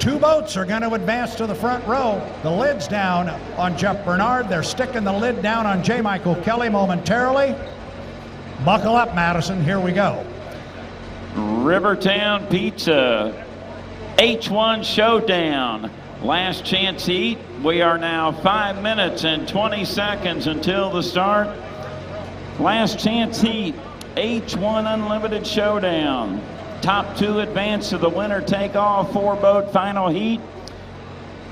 Two boats are going to advance to the front row. The lid's down on Jeff Bernard. They're sticking the lid down on J. Michael Kelly momentarily. Buckle up, Madison. Here we go. Rivertown Pizza, H1 Showdown, last chance heat. We are now 5 minutes and 20 seconds until the start. Last chance heat, H1 Unlimited Showdown. Top two advance to the winner take all 4-boat final heat.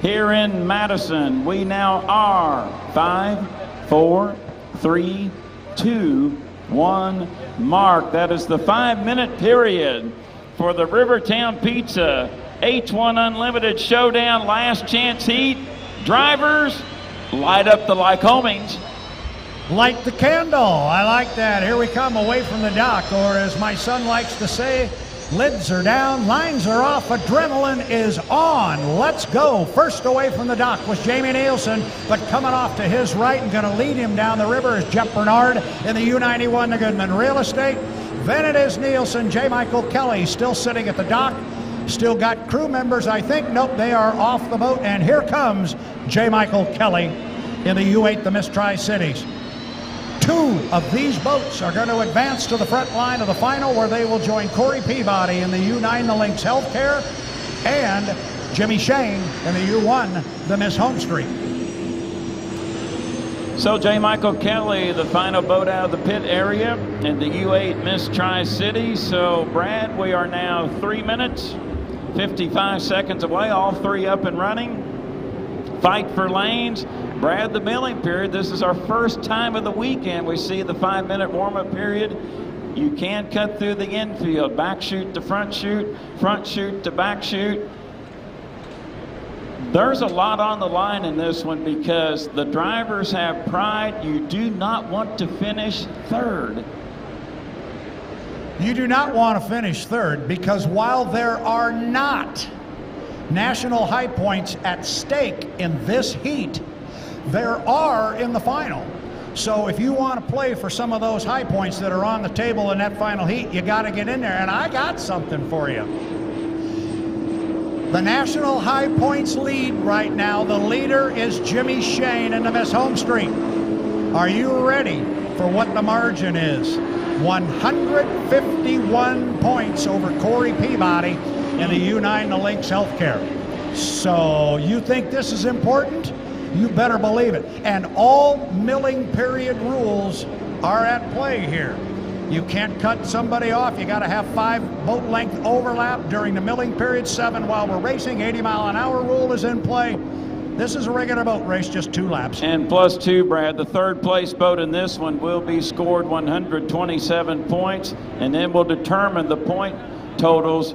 Here in Madison, we now are 5, 4, 3, 2, 1 mark. That is the 5-minute period for the Rivertown Pizza H1 Unlimited Showdown last chance heat. Drivers, light up the Lycomings. Light the candle. I like that. Here we come away from the dock, or as my son likes to say, lids are down, lines are off, adrenaline is on. Let's go. First away from the dock was Jamie Nielsen, but coming off to his right and going to lead him down the river is Jeff Bernard in the U91, the Goodman Real Estate. Then it is Nielsen, J. Michael Kelly still sitting at the dock. Still got crew members, I think. Nope, they are off the boat. And here comes J. Michael Kelly in the U8, the Miss Tri-Cities. Two of these boats are going to advance to the front line of the final, where they will join Corey Peabody in the U9, the Lynx Healthcare, and Jimmy Shane in the U1, the Miss Home Street. So J. Michael Kelly, the final boat out of the pit area in the U8 Miss Tri-Cities. So Brad, we are now 3 minutes, 55 seconds away, all three up and running. Fight for lanes. Brad, the milling period, this is our first time of the weekend we see the 5-minute warm-up period. You can cut through the infield, back chute to front chute to back chute. There's a lot on the line in this one because the drivers have pride. You do not want to finish third. You do not want to finish third because while there are not national high points at stake in this heat, there are in the final. So if you want to play for some of those high points that are on the table in that final heat, you got to get in there. And I got something for you. The national high points lead right now. The leader is Jimmy Shane in the Miss Home Street. Are you ready for what the margin is? 151 points over Corey Peabody in the U9, the Lynx Healthcare. So you think this is important? You better believe it. And all milling period rules are at play here. You can't cut somebody off. You got to have 5 boat length overlap during the milling period, 7 while we're racing. 80-mile-an-hour rule is in play. This is a regular boat race, just 2 laps. And +2, Brad. The third place boat in this one will be scored 127 points, and then we'll determine the point totals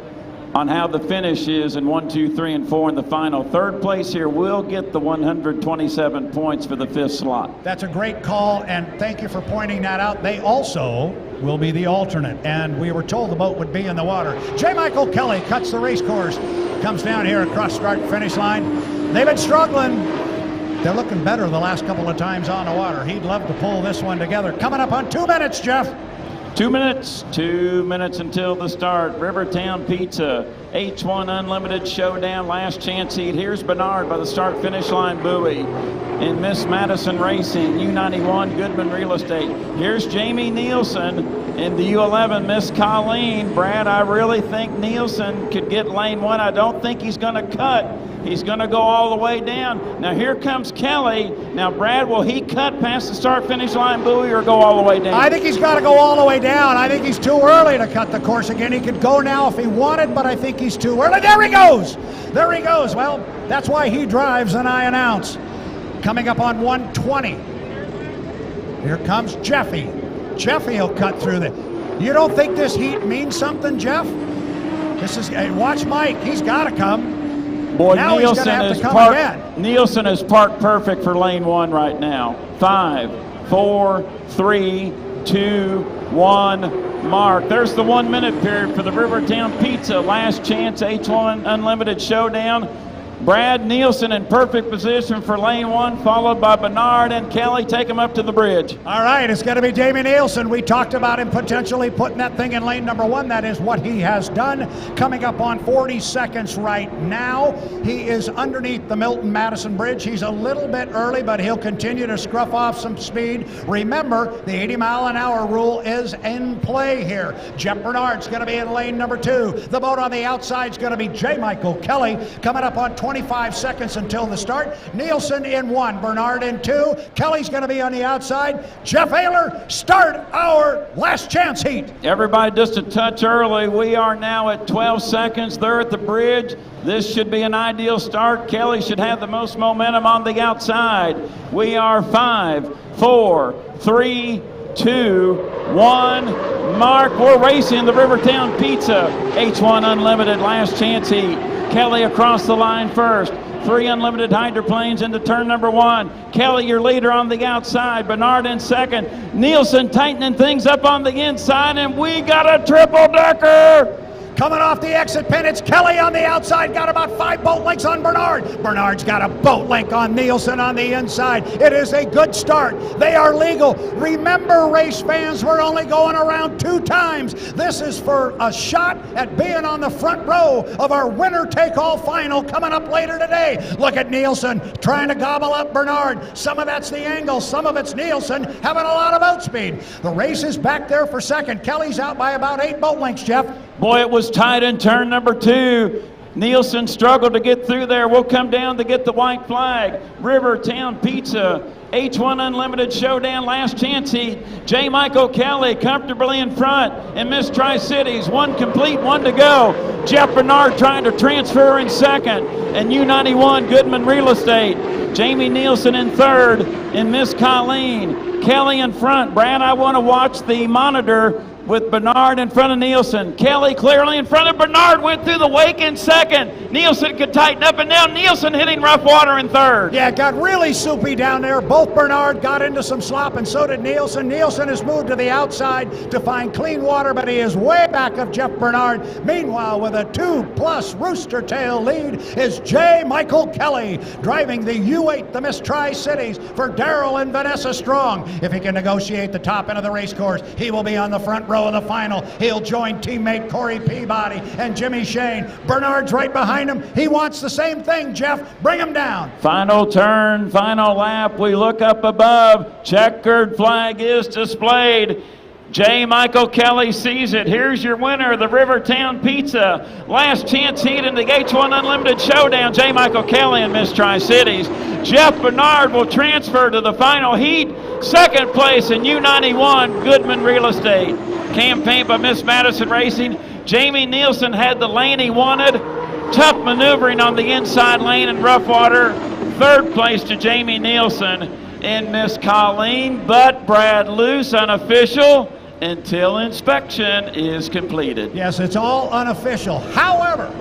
on how the finish is in 1, 2, 3, and 4 in the final. Third place here will get the 127 points for the 5th slot. That's a great call, and thank you for pointing that out. They also will be the alternate, and we were told the boat would be in the water. J. Michael Kelly cuts the race course, comes down here across start finish line. They've been struggling. They're looking better the last couple of times on the water. He'd love to pull this one together. Coming up on 2 minutes, Jeff. 2 minutes, 2 minutes until the start. Rivertown Pizza, H1 Unlimited Showdown, last chance heat. Here's Bernard by the start finish line buoy. In Miss Madison Racing, U91 Goodman Real Estate. Here's Jamie Nielsen in the U11 Miss Colleen. Brad, I really think Nielsen could get lane 1. I don't think he's going to cut. He's going to go all the way down. Now here comes Kelly. Now Brad, will he cut past the start finish line buoy or go all the way down? I think he's got to go all the way down. I think he's too early to cut the course again. He could go now if he wanted, but I think he's too early. There he goes. There he goes. Well, that's why he drives and I announce. Coming up on 120. Here comes Jeffy. Jeffy will cut through the. You don't think this heat means something, Jeff? This is. Hey, watch Mike. He's got to come. Boy, now Nielsen is parked perfect for lane 1 right now. 5, 4, 3, 2, 1, mark. There's the 1 minute period for the Rivertown Pizza last chance H1 Unlimited Showdown. Brad Nielsen in perfect position for lane 1, followed by Bernard and Kelly. Take him up to the bridge. All right, it's going to be Jamie Nielsen. We talked about him potentially putting that thing in lane number 1. That is what he has done. Coming up on 40 seconds right now. He is underneath the Milton Madison Bridge. He's a little bit early, but he'll continue to scruff off some speed. Remember, the 80-mile-an-hour rule is in play here. Jeff Bernard's going to be in lane number 2. The boat on the outside is going to be J. Michael Kelly. Coming up on 25 seconds until the start. Nielsen in 1, Bernard in 2. Kelly's going to be on the outside. Jeff Ayler, start our last chance heat. Everybody just a touch early. We are now at 12 seconds. They're at the bridge. This should be an ideal start. Kelly should have the most momentum on the outside. We are 5, 4, 3, 2, 1. Mark, we're racing the Rivertown Pizza H1 Unlimited last chance heat. Kelly across the line first. 3 unlimited hydroplanes into turn number 1. Kelly, your leader on the outside. Bernard in second. Nielsen tightening things up on the inside, and we got a triple-decker. Coming off the exit pin, it's Kelly on the outside, got about 5 boat lengths on Bernard. Bernard's got a boat length on Nielsen on the inside. It is a good start. They are legal. Remember, race fans, we're only going around 2 times. This is for a shot at being on the front row of our winner-take-all final coming up later today. Look at Nielsen trying to gobble up Bernard. Some of that's the angle, some of it's Nielsen having a lot of outspeed. The race is back there for second. Kelly's out by about 8 boat lengths, Jeff. Boy, it was tight in turn number 2. Nielsen struggled to get through there. We'll come down to get the white flag. Rivertown Pizza, H1 Unlimited Showdown, last chance heat. J. Michael Kelly comfortably in front. And Miss Tri-Cities, 1 complete, 1 to go. Jeff Bernard trying to transfer in second. And U91 Goodman Real Estate. Jamie Nielsen in third. And Miss Colleen. Kelly in front. Brad, I want to watch the monitor with Bernard in front of Nielsen. Kelly clearly in front of Bernard, went through the wake in second. Nielsen could tighten up and down. Nielsen hitting rough water in third. Yeah, it got really soupy down there. Both Bernard got into some slop, and so did Nielsen. Nielsen has moved to the outside to find clean water, but he is way back of Jeff Bernard. Meanwhile, with a 2+ rooster tail lead is J. Michael Kelly, driving the U8, the Miss Tri-Cities, for Darrell and Vanessa Strong. If he can negotiate the top end of the race course, he will be on the front row of the final. He'll join teammate Corey Peabody and Jimmy Shane. Bernard's right behind him. He wants the same thing, Jeff. Bring him down. Final turn, final lap. We look up above. Checkered flag is displayed. J. Michael Kelly sees it. Here's your winner, the Rivertown Pizza. Last chance heat in the H1 Unlimited Showdown. J. Michael Kelly and Miss Tri-Cities. Jeff Bernard will transfer to the final heat. Second place in U91 Goodman Real Estate. Campaign by Miss Madison Racing. Jamie Nielsen had the lane he wanted. Tough maneuvering on the inside lane in rough water. Third place to Jamie Nielsen and Miss Colleen, but Brad Luce unofficial until inspection is completed. Yes, it's all unofficial. However,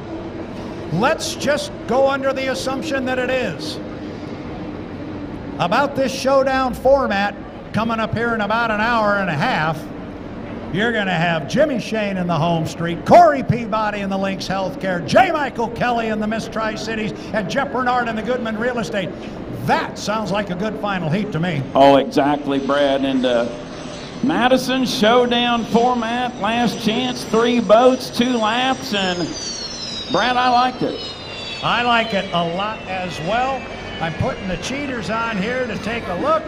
let's just go under the assumption that it is. About this showdown format coming up here in about an hour and a half, you're going to have Jimmy Shane in the home street, Corey Peabody in the Lynx Healthcare, J. Michael Kelly in the Miss Tri-Cities, and Jeff Bernard in the Goodman Real Estate. That sounds like a good final heat to me. Oh, exactly, Brad. And Madison showdown format, last chance, 3 boats, 2 laps, and Brad, I liked it. I like it a lot as well. I'm putting the cheaters on here to take a look,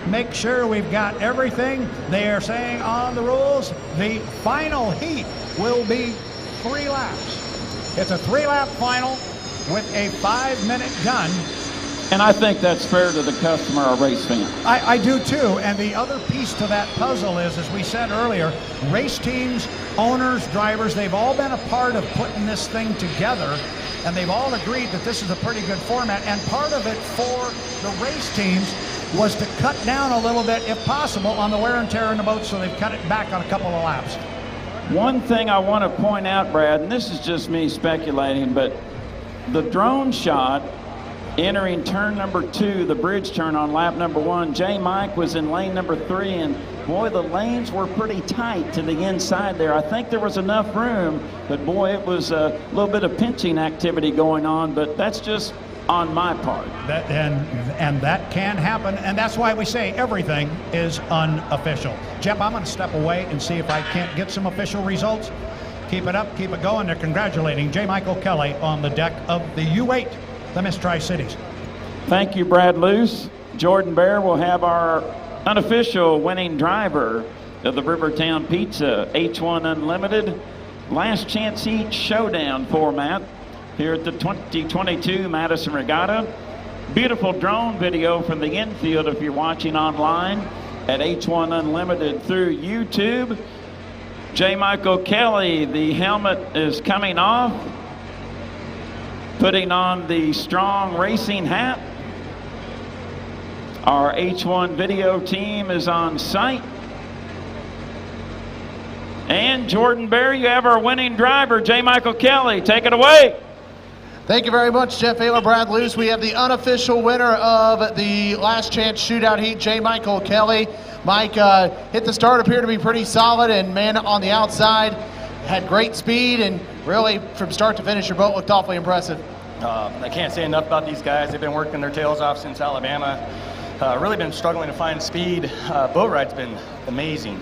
make sure we've got everything. They are saying on the rules, the final heat will be 3 laps. It's a 3-lap final with a 5-minute gun. And I think that's fair to the customer or race fan. I do too. And the other piece to that puzzle is, as we said earlier, race teams, owners, drivers, they've all been a part of putting this thing together. And they've all agreed that this is a pretty good format. And part of it for the race teams was to cut down a little bit, if possible, on the wear and tear in the boat, so they've cut it back on a couple of laps. One thing I want to point out, Brad, and this is just me speculating, but the drone shot entering turn number 2, the bridge turn on lap number 1, J. Mike was in lane number 3, and boy, the lanes were pretty tight to the inside there. I think there was enough room, but boy, it was a little bit of pinching activity going on, but that's just on my part. And that can happen, and that's why we say everything is unofficial. Jeff, I'm going to step away and see if I can't get some official results. Keep it up, keep it going. They're congratulating J. Michael Kelly on the deck of the U8, the Miss Tri-Cities. Thank you, Brad Luce. Jordan Bear will have our unofficial winning driver of the Rivertown Pizza H1 Unlimited Last Chance Heat Showdown format here at the 2022 Madison Regatta. Beautiful drone video from the infield if you're watching online at H1 Unlimited through YouTube. J. Michael Kelly, the helmet is coming off, putting on the Strong Racing hat. Our H1 video team is on site. And Jordan Bear, you have our winning driver, J. Michael Kelly. Take it away. Thank you very much, Jeff Ayler, Brad Luce. We have the unofficial winner of the Last Chance Shootout Heat, J. Michael Kelly. Mike hit the start, appeared to be pretty solid, and man on the outside had great speed, and really from start to finish your boat looked awfully impressive. I can't say enough about these guys. They've been working their tails off since Alabama. Really been struggling to find speed. Boat ride's been amazing.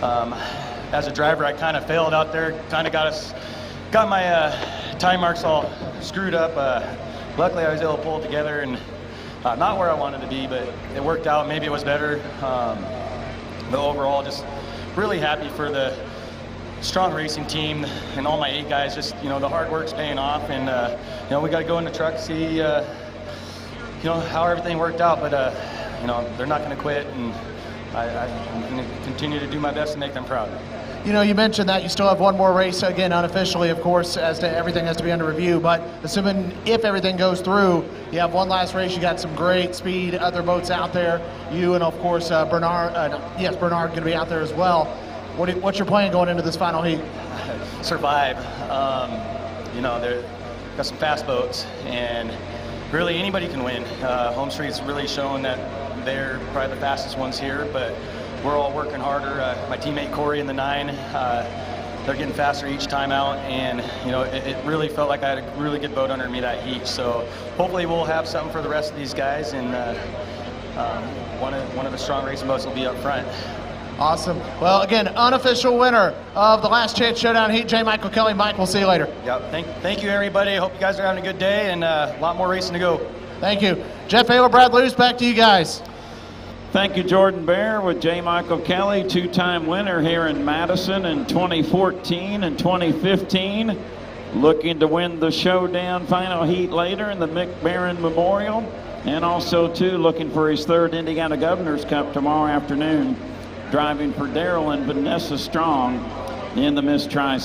As a driver, I kind of failed out there, kind of got my time marks all screwed up. Luckily, I was able to pull it together, and not where I wanted to be, but it worked out. Maybe it was better. But overall, just really happy for the Strong Racing team and all my 8 guys. Just, you know, the hard work's paying off, and you know, we got to go in the truck, see you know, how everything worked out. But you know, they're not going to quit, and I'm going to continue to do my best to make them proud. You know, you mentioned that you still have one more race, again, unofficially, of course, as to everything has to be under review, but assuming if everything goes through, you have one last race, you got some great speed, other boats out there, you and, of course, Bernard going to be out there as well. What's your plan going into this final heat? Survive. You know, they've got some fast boats, and really anybody can win. Home Street's really shown that they're probably the fastest ones here, but we're all working harder. My teammate Corey in the 9, they're getting faster each time out, and you know, it really felt like I had a really good boat under me that heat. So hopefully we'll have something for the rest of these guys, and one of the Strong Racing boats will be up front. Awesome. Well, again, unofficial winner of the Last Chance Showdown Heat, J. Michael Kelly. Mike, we'll see you later. Yep. Thank you, everybody. I hope you guys are having a good day, and a lot more racing to go. Thank you. Jeff Ayler, Brad Luce, back to you guys. Thank you, Jordan Bear, with J. Michael Kelly, 2-time winner here in Madison in 2014 and 2015. Looking to win the Showdown final heat later in the Mick Barron Memorial. And also, too, looking for his 3rd Indiana Governor's Cup tomorrow afternoon. Driving for Daryl and Vanessa Strong in the Miss Tri.